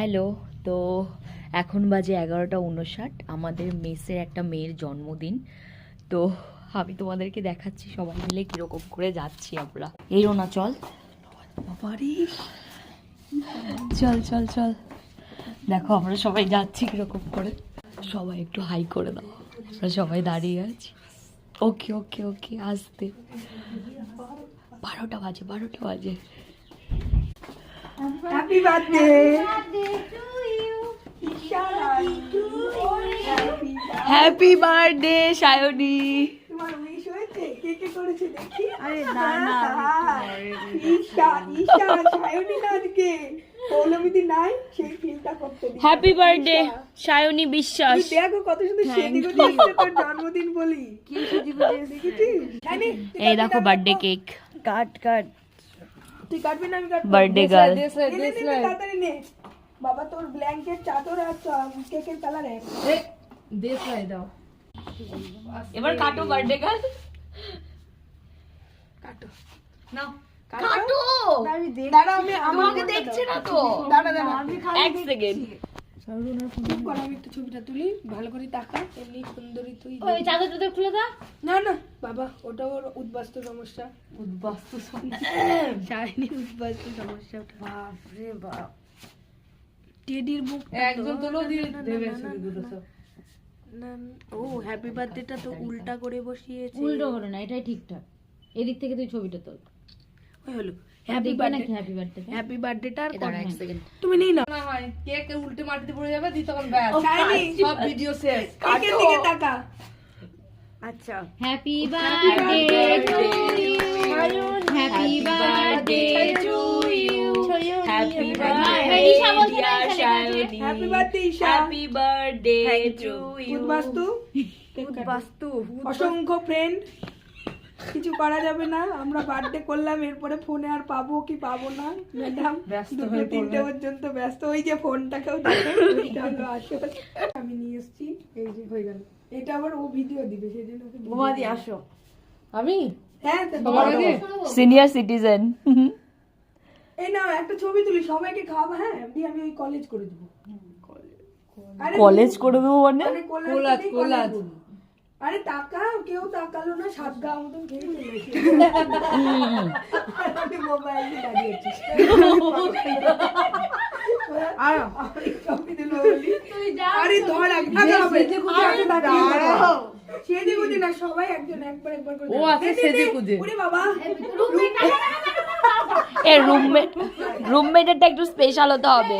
Hello. তো এখন বাজে 11:59। আমাদের মেসের একটা মেয়ের জন্মদিন। তো আমি তোমাদেরকে দেখাচ্ছি সবাই মিলে কীরকম করে যাচ্ছি আমরা। এরও না, চল চল চল চল। দেখো আমরা সবাই যাচ্ছি কীরকম করে। সবাই একটু হাই করে দাও। আমরা সবাই দাঁড়িয়ে আছি। ওকে ওকে ওকে, আসতে 12টা বাজে। Happy birthday happy birthday Sayani. তোমার উইশ হয়েছে? কে কে করেছে দেখি? আরে না না, ঈশা সায়নী না, আজকে পৌলমিদি নাই, সেই ফিলটা করতে দিই। হ্যাপি বার্থডে সায়নী বিশ্বাস। তুই দেখো কত সুন্দর সেজে গুজে এসেছে তোর জন্মদিন বলি। কি সেজে গুজে দেখেছিস? সায়নী, এই দেখো বার্থডে কেক। কাট তুই কাটবি না? আমি কাটবো। Birthday girl. তাড়াতাড়ি নে বাবা, তোর ব্ল্যাঙ্কেট চাদর আর কেকের কালারে দাও। এবার কাটো বার্থডে গার্ল। কাটো নাও কাটো। আমি দাঁড়া, আমি আমাকে দেখছে না তো। দাঁড়া এক সেকেন্ড। চুপ কর, আমি একটু ছবিটা তুলি, ভালো করে তাকা। এমনি সুন্দরী তুই। ওই চাদরটা খুলে দাও। না বাবা, ওটা ওর উদ্বাস্তু সমস্যা। শাইনি উদ্বাস্তু সমস্যা। বাপ রে বাপ, টেডির মুখ একজন তুলো দিয়ে দেবে ছবিগুলো সব। ও হ্যাপি বার্থডেটা তো উল্টা করে বসিয়েছে। উল্টো হলো না, এটাই ঠিকঠাক। এদিক থেকে তুই ছবিটা তোল। ওই হলো হ্যাপি বার্থডে। হ্যাপি বার্থডেটা আর কোন এক সেকেন্ড তুমি নেই না হয় কেক উল্টে মাটিতে পড়ে যাবে, দি তখন ব্যাস সব ভিডিও শেষ। কেকের দিকে তাকা। আচ্ছা, happy birthday to you, happy birthday to you, happy birthday dear Sayani, happy birthday Isha, happy birthday to you. উদ্বাস্তু অসংখ্য ফ্রেন্ড, কিছু করা যাবে না। আমরা বার্থডে করলাম, এরপরে ফোনে আর পাবো কি পাবো না ম্যাডাম, 2-3 পর্যন্ত ব্যস্ত। ওই যে ফোনটাকেও দেখো, ওইটা হলো আসল। আমি নিয়ে এসেছি, এই যে হয়ে গেল। এটা আবার ও ভিডিও দিবে, সেই জন্য ওকে আসো। আমি হ্যাঁ সিনিয়র সিটিজেন। এই নাও একটা ছবি তুলি, সবাইকে খাওয়াবো। হ্যাঁ দিয়ে আমি ওই কলেজ করে দেবো। কলেজ করে দেবো মানে? কোলাজ। আরে টাকা কেউ তাকালো না, সাত গা মতন খেয়ে ফেলেছি। আমি মোবাইলে দাঁড়িয়েছি। আরে ধর সেজে গুজে না, সবাই একজন একবার করে। ও আছে সেজে গুজে। ওরে বাবা, রুমমেটেরটা একটু স্পেশাল হতে হবে।